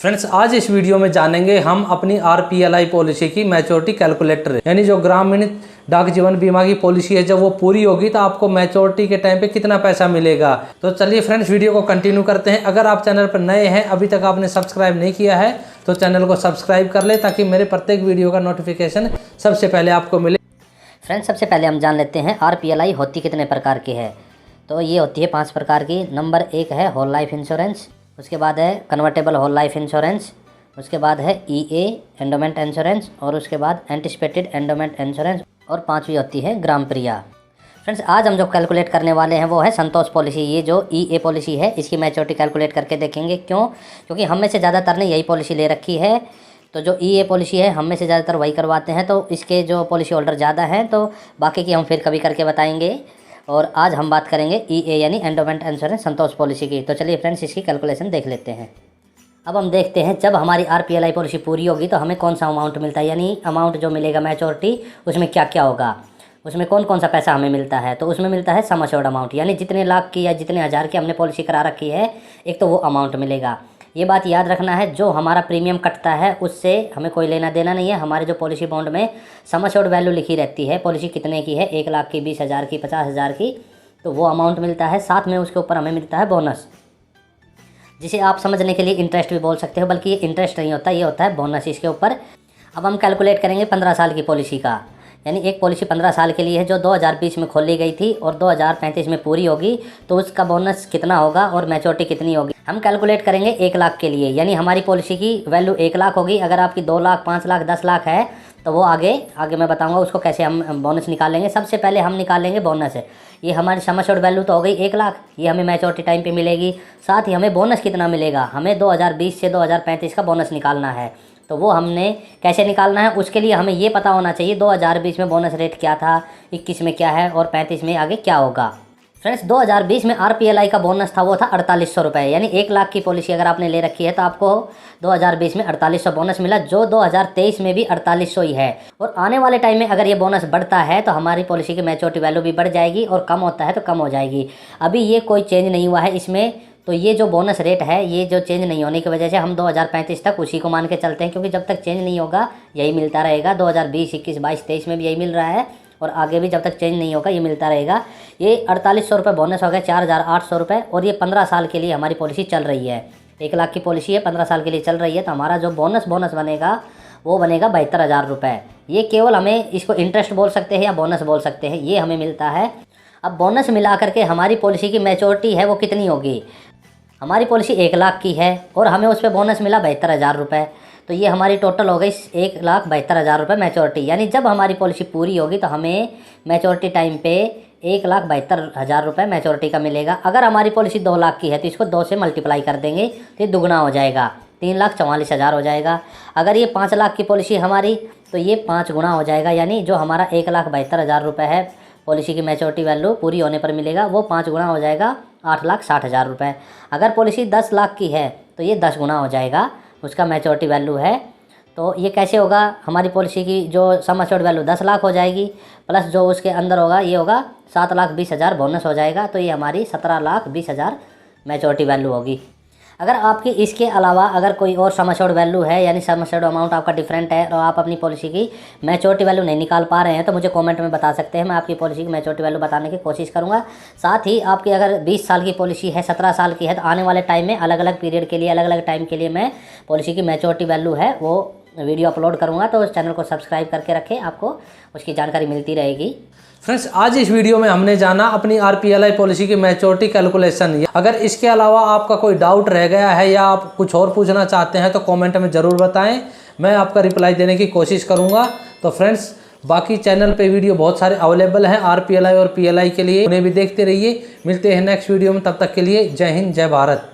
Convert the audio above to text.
Friends, आज इस video में जानेंगे हम अपनी आरपीएलआई पॉलिसी की मैच्योरिटी कैलकुलेटर, यानी जो ग्रामीण डाक जीवन बीमा की पॉलिसी है, जब वो पूरी होगी तो आपको मैच्योरिटी के टाइम पे कितना पैसा मिलेगा। तो चलिए फ्रेंड्स, वीडियो को कंटिन्यू करते हैं। अगर आप चैनल पर नए हैं, अभी तक आपने सब्सक्राइब नहीं किया है, तो चैनल को सब्सक्राइब कर ले ताकि मेरे प्रत्येक वीडियो का नोटिफिकेशन सबसे पहले आपको मिले। फ्रेंड्स, सबसे पहले हम जान लेते हैं आरपीएलआई होती कितने प्रकार की है। तो ये होती है 5 प्रकार की। नंबर 1 है होल लाइफ इंश्योरेंस, उसके बाद है कन्वर्टेबल होल लाइफ इंश्योरेंस, उसके बाद है ईए एंडोमेंट इंश्योरेंस, और उसके बाद एंटिसिपेटेड एंडोमेंट इंश्योरेंस, और 5वीं होती है ग्राम प्रिया। फ्रेंड्स, आज हम जो कैलकुलेट करने वाले हैं वो है संतोष पॉलिसी। ये जो ईए पॉलिसी है, इसकी मैच्योरिटी कैलकुलेट करके देखेंगे। क्यों? क्योंकि हम में से ज़्यादातर ने यही पॉलिसी ले रखी है। तो जो ईए पॉलिसी है, हम में से ज़्यादातर वही करवाते हैं, तो इसके जो पॉलिसी होल्डर ज़्यादा हैं, तो बाकी की हम फिर कभी करके बताएंगे। और आज हम बात करेंगे ईए यानी एंडोमेंट इंश्योरेंस संतोष पॉलिसी की। तो चलिए फ्रेंड्स, इसकी कैलकुलेशन देख लेते हैं। अब हम देखते हैं, जब हमारी आरपीएलआई पॉलिसी पूरी होगी तो हमें कौन सा अमाउंट मिलता है, यानी अमाउंट जो मिलेगा मैच्योरिटी, उसमें क्या क्या होगा, उसमें कौन कौन सा पैसा हमें मिलता है। तो उसमें मिलता है सम एश्योर्ड अमाउंट, यानी जितने लाख की या जितने हज़ार की हमने पॉलिसी करा रखी है, एक तो वो अमाउंट मिलेगा। ये बात याद रखना है, जो हमारा प्रीमियम कटता है उससे हमें कोई लेना देना नहीं है। हमारे जो पॉलिसी बॉन्ड में सम एश्योर्ड वैल्यू लिखी रहती है, पॉलिसी कितने की है, 1 लाख की, 20,000 की, 50,000 की, तो वो अमाउंट मिलता है। साथ में उसके ऊपर हमें मिलता है बोनस, जिसे आप समझने के लिए इंटरेस्ट भी बोल सकते हो, बल्कि ये इंटरेस्ट नहीं होता, ये होता है बोनस इसके ऊपर। अब हम कैलकुलेट करेंगे 15 साल की पॉलिसी का, यानी एक पॉलिसी 15 साल के लिए है जो 2020 में खोली गई थी और 2035 में पूरी होगी, तो उसका बोनस कितना होगा और मैच्योरिटी कितनी होगी। हम कैलकुलेट करेंगे 1 लाख के लिए, यानी हमारी पॉलिसी की वैल्यू 1 लाख होगी। अगर आपकी 2 लाख, 5 लाख, 10 लाख है, तो वो आगे मैं बताऊंगा उसको कैसे हम बोनस निकालेंगे। सबसे पहले हम निकालेंगे बोनस। ये हमारी सम एश्योर्ड वैल्यू तो हो गई 1 लाख, ये हमें मैच्योरिटी टाइम पे मिलेगी। साथ ही हमें बोनस कितना मिलेगा, हमें 2020 से 2035 का बोनस निकालना है। तो वो हमने कैसे निकालना है, उसके लिए हमें ये पता होना चाहिए 2020 में बोनस रेट क्या था, 21 में क्या है और 35 में आगे क्या होगा। फ्रेंड्स, 2020 में आरपीएलआई का बोनस था, वो था 4800 रुपये, यानी 1 लाख की पॉलिसी अगर आपने ले रखी है तो आपको 2020 में 4800 बोनस मिला, जो 2023 में भी 4800 ही है। और आने वाले टाइम में अगर ये बोनस बढ़ता है तो हमारी पॉलिसी की मैच्योरिटी वैल्यू भी बढ़ जाएगी, और कम होता है तो कम हो जाएगी। अभी ये कोई चेंज नहीं हुआ है इसमें, तो ये जो बोनस रेट है, ये जो चेंज नहीं होने की वजह से हम 2035 तक उसी को मान के चलते हैं, क्योंकि जब तक चेंज नहीं होगा यही मिलता रहेगा। 2020, 21, 22, 23 में भी यही मिल रहा है, और आगे भी जब तक चेंज नहीं होगा ये मिलता रहेगा। ये 4800 रुपये बोनस हो गया, 4800 रुपये, और ये 15 साल के लिए हमारी पॉलिसी चल रही है। 1 लाख की पॉलिसी है, 15 साल के लिए चल रही है, तो हमारा जो बोनस बनेगा वो बनेगा 72,000 रुपये। ये केवल हमें इसको इंटरेस्ट बोल सकते हैं या बोनस बोल सकते हैं, ये हमें मिलता है। अब बोनस मिला करके हमारी पॉलिसी की मैच्योरिटी है वो कितनी होगी। हमारी पॉलिसी 1 लाख की है और हमें उस पर बोनस मिला 72,000 रुपये, तो ये हमारी टोटल हो गई 1,72,000 रुपये मैच्योरिटी। यानी जब हमारी पॉलिसी पूरी होगी तो हमें मैच्योरिटी टाइम पे 1,72,000 रुपये मैच्योरिटी का मिलेगा। अगर हमारी पॉलिसी 2 लाख की है तो इसको 2 से मल्टीप्लाई कर देंगे तो ये दुगना हो जाएगा, 3,44,000 हो जाएगा। अगर ये 5 लाख की पॉलिसी हमारी, तो ये 5 गुना हो जाएगा, यानी जो हमारा 1,72,000 रुपये है पॉलिसी की मैच्योरिटी वैल्यू पूरी होने पर मिलेगा, वो 5 गुना हो जाएगा, 8,60,000 रुपये। अगर पॉलिसी 10 लाख की है तो ये 10 गुना हो जाएगा, उसका मैच्योरिटी वैल्यू है। तो ये कैसे होगा, हमारी पॉलिसी की जो सम एश्योर्ड वैल्यू 10 लाख हो जाएगी, प्लस जो उसके अंदर होगा ये होगा 7,20,000 बोनस हो जाएगा, तो ये हमारी 17,20,000 मैच्योरिटी वैल्यू होगी। अगर आपकी इसके अलावा अगर कोई और सम एश्योर्ड वैल्यू है, यानी सम एश्योर्ड अमाउंट आपका डिफरेंट है, और आप अपनी पॉलिसी की मैच्योरिटी वैल्यू नहीं निकाल पा रहे हैं, तो मुझे कमेंट में बता सकते हैं, मैं आपकी पॉलिसी की मैच्योरिटी वैल्यू बताने की कोशिश करूंगा। साथ ही आपकी अगर 20 साल की पॉलिसी है, 17 साल की है, तो आने वाले टाइम में अलग अलग पीरियड के लिए, अलग अलग टाइम के लिए मैं पॉलिसी की मैच्योरिटी वैल्यू है वो वीडियो अपलोड करूँगा, तो उस चैनल को सब्सक्राइब करके रखें, आपको उसकी जानकारी मिलती रहेगी। फ्रेंड्स, आज इस वीडियो में हमने जाना अपनी आरपीएलआई पॉलिसी की मैच्योरिटी कैलकुलेशन। अगर इसके अलावा आपका कोई डाउट रह गया है या आप कुछ और पूछना चाहते हैं तो कमेंट में ज़रूर बताएं, मैं आपका रिप्लाई देने की कोशिश करूंगा। तो फ्रेंड्स, बाकी चैनल पे वीडियो बहुत सारे अवेलेबल हैं आरपीएलआई और पीएलआई के लिए, उन्हें भी देखते रहिए। मिलते हैं नेक्स्ट वीडियो में, तब तक के लिए जय हिंद, जय भारत।